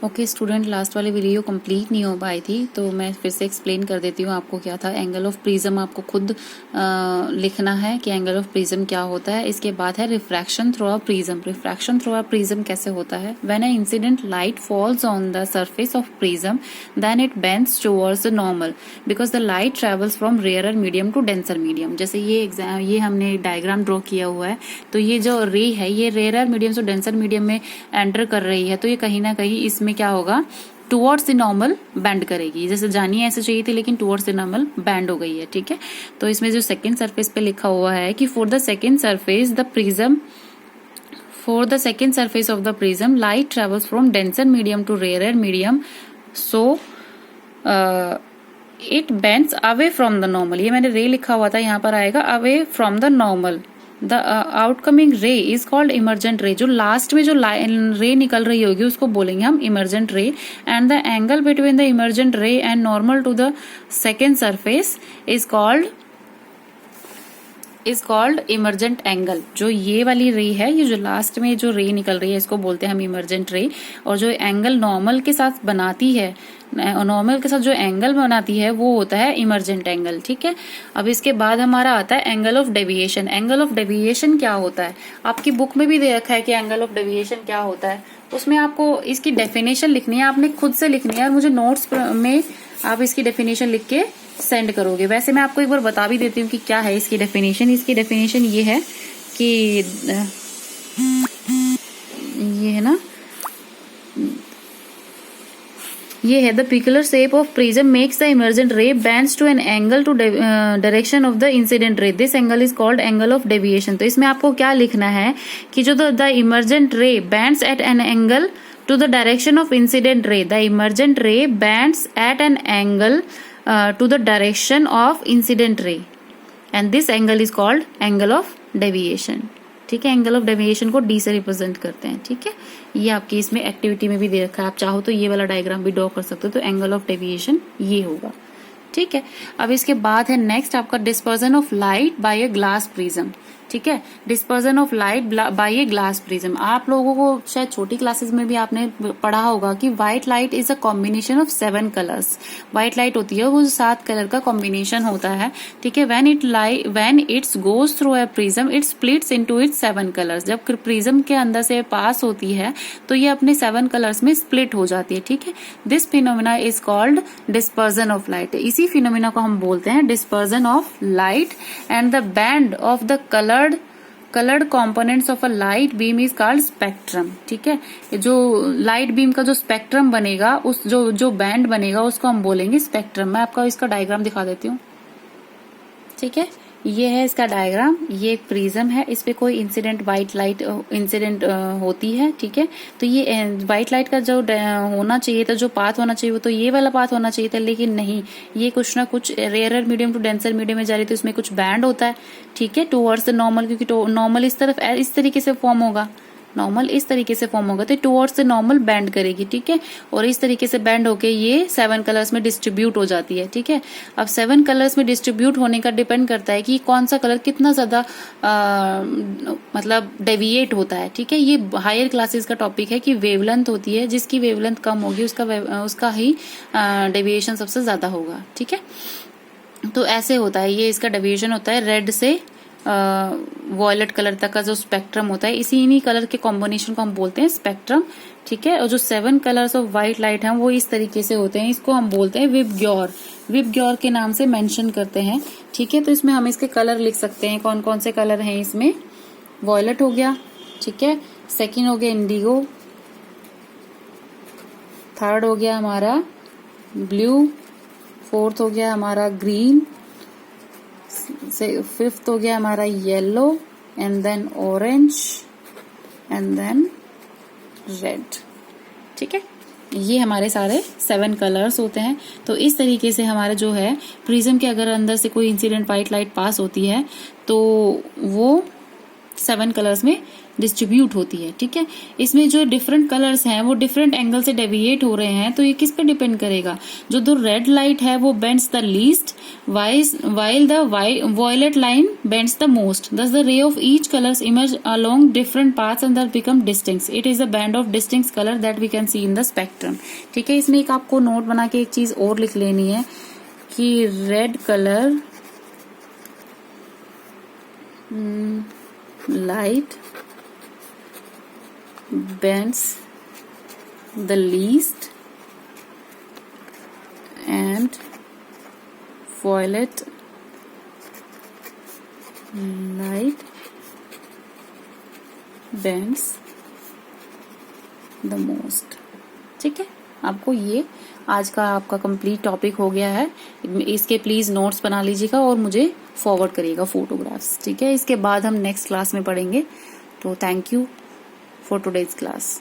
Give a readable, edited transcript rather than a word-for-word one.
Okay student, last वाली video complete नहीं हो पाई थी तो मैं फिर से एक्सप्लेन कर देती हूँ आपको क्या था। एंगल ऑफ प्रिज्म आपको खुद लिखना है कि एंगल ऑफ प्रिज्म क्या होता है। इसके बाद है refraction through a prism. Refraction through a prism कैसे होता है? When a incident light falls on the surface of prism then it bends towards the normal because the light travels from rarer medium to denser medium. जैसे ये हमने diagram draw किया हुआ है, तो ये जो रे है ये रेयरर मीडियम से डेंसर मीडियम में एंटर कर रही है, तो ये कहीं ना कहीं इसमें क्या होगा, टुवर्ड्स द नॉर्मल बैंड करेगी। जैसे जानी ऐसे चाहिए थी लेकिन टुवर्ड्स द नॉर्मल बैंड हो गई है। ठीक है, तो इसमें जो सेकंड सरफेस पे लिखा हुआ है कि for the second surface of the prism light travels from denser medium to rarer medium, so it bends away from the normal. ये मैंने रे लिखा हुआ था, यहाँ पर आएगा away from the normal. The outcoming ray is called emergent ray. जो last में जो रे निकल रही होगी उसको बोलेंगे हम emergent ray. And the angle between the emergent ray and normal to the second surface is called emergent angle. जो ये वाली रे है, ये जो लास्ट में जो रे निकल रही है इसको बोलते हैं हम इमर्जेंट रे। और जो एंगल नॉर्मल के साथ बनाती है, नॉर्मल के साथ जो एंगल बनाती है वो होता है इमर्जेंट एंगल। ठीक है, अब इसके बाद हमारा आता है angle of deviation. Angle of deviation क्या होता है? आपकी बुक में भी दे रखा है कि एंगल ऑफ डेविएशन क्या होता है। उसमें आपको इसकी डेफिनेशन लिखनी है, आपने खुद से लिखनी है और मुझे नोट्स में आप इसकी डेफिनेशन लिख के सेंड करोगे। वैसे मैं आपको एक बार बता भी देती हूँ कि क्या है इसकी डेफिनेशन। इसकी डेफिनेशन ये है कि ये है ना, ये है the peculiar shape of prism makes the emergent ray bends to an angle to direction of the incident ray. This angle is called angle of deviation. तो इसमें आपको क्या लिखना है कि जो the emergent ray bends at an angle to the direction of incident ray. The emergent ray bends at an angle to the direction of incident ray, and this angle is called angle of deviation. ठीक है, angle of deviation को D से represent करते हैं। ठीक है, ये आपकी इसमें एक्टिविटी में भी दे रखा है, आप चाहो तो ये वाला डायग्राम भी ड्रॉ कर सकते हो। तो एंगल ऑफ डेविएशन ये होगा। ठीक है, अब इसके बाद है नेक्स्ट आपका dispersion of light by a glass prism. ठीक है, dispersion of light by a glass prism. आप लोगों को शायद छोटी क्लासेस में भी आपने पढ़ा होगा कि white light is a combination of 7 colours. White light होती है वो 7 कलर का कॉम्बिनेशन होता है। ठीक है, when it's goes through a prism it splits into its 7 colours. जब प्रिज्म के अंदर से पास होती है तो ये अपने 7 कलर्स में स्प्लिट हो जाती है। ठीक है, this phenomena is called dispersion of light. इसी फिनोमिना को हम बोलते हैं dispersion of light. And the band of the colored components of a light beam is called spectrum। ठीक है, जो लाइट बीम का जो स्पेक्ट्रम बनेगा, उस जो बैंड बनेगा उसको हम बोलेंगे स्पेक्ट्रम। मैं आपका इसका डायग्राम दिखा देती हूँ। ठीक है, ये है इसका डायग्राम। ये एक प्रिज्म है, इस पे कोई इंसिडेंट व्हाइट लाइट इंसिडेंट होती है। ठीक है, तो ये व्हाइट लाइट का जो होना चाहिए था, जो पाथ होना चाहिए वो तो ये वाला पाथ होना चाहिए था, लेकिन नहीं, ये कुछ ना कुछ rarer medium to denser medium में जा रही, तो इसमें कुछ बैंड होता है। ठीक है, टुवर्ड्स द नॉर्मल, क्योंकि नॉर्मल इस तरीके से फॉर्म होगा, नॉर्मल इस तरीके से फॉर्म होगा तो टुवर्ड्स से नॉर्मल बैंड करेगी। ठीक है, और इस तरीके से बैंड होके ये 7 कलर्स में डिस्ट्रीब्यूट हो जाती है। ठीक है, अब 7 कलर्स में डिस्ट्रीब्यूट होने का डिपेंड करता है कि कौन सा कलर कितना ज्यादा मतलब डेविएट होता है। ठीक है, ये हायर क्लासेस का टॉपिक है कि वेवलेंथ होती है, जिसकी वेवलेंथ कम होगी उसका ही डेविएशन सबसे ज्यादा होगा। ठीक है, तो ऐसे होता है, ये इसका डेविएशन होता है रेड से वॉयलेट कलर तक का जो स्पेक्ट्रम होता है, इन्हीं कलर के कॉम्बिनेशन को हम बोलते हैं स्पेक्ट्रम। ठीक है, और जो 7 कलर्स ऑफ व्हाइट लाइट हैं वो इस तरीके से होते हैं, इसको हम बोलते हैं विबग्योर के नाम से मेंशन करते हैं। ठीक है, तो इसमें हम इसके कलर लिख सकते हैं, कौन कौन से कलर हैं इसमें। वॉयलेट हो गया, ठीक है, सेकेंड हो गया इंडिगो, थर्ड हो गया हमारा ब्लू, फोर्थ हो गया हमारा ग्रीन, फिफ्थ हो गया हमारा yellow, and then orange, and then red. ठीक है, ये हमारे सारे 7 कलर्स होते हैं। तो इस तरीके से हमारे जो है प्रिज्म के अगर अंदर से कोई इंसिडेंट व्हाइट लाइट पास होती है तो वो 7 कलर्स में डिस्ट्रीब्यूट होती है, ठीक है। इसमें जो डिफरेंट कलर्स हैं वो डिफरेंट एंगल से डेविएट हो रहे हैं, तो ये किस पे डिपेंड करेगा? जो द रेड लाइट है वो bends the least while the violet line bends the most. Thus the ray of each colors emerge along different paths and thus become distinct. It is a band of distinct color that we can see in the spectrum. ठीक है, इसमें एक आपको note बना के एक चीज और लिख लेनी है कि red colour light bends the least and violet light bends the most। ठीक है, आपको ये आज का आपका कंप्लीट टॉपिक हो गया है। इसके प्लीज नोट्स बना लीजिएगा और मुझे फॉरवर्ड करिएगा फोटोग्राफ्स, ठीक है। इसके बाद हम नेक्स्ट क्लास में पढ़ेंगे। तो thank you for today's class.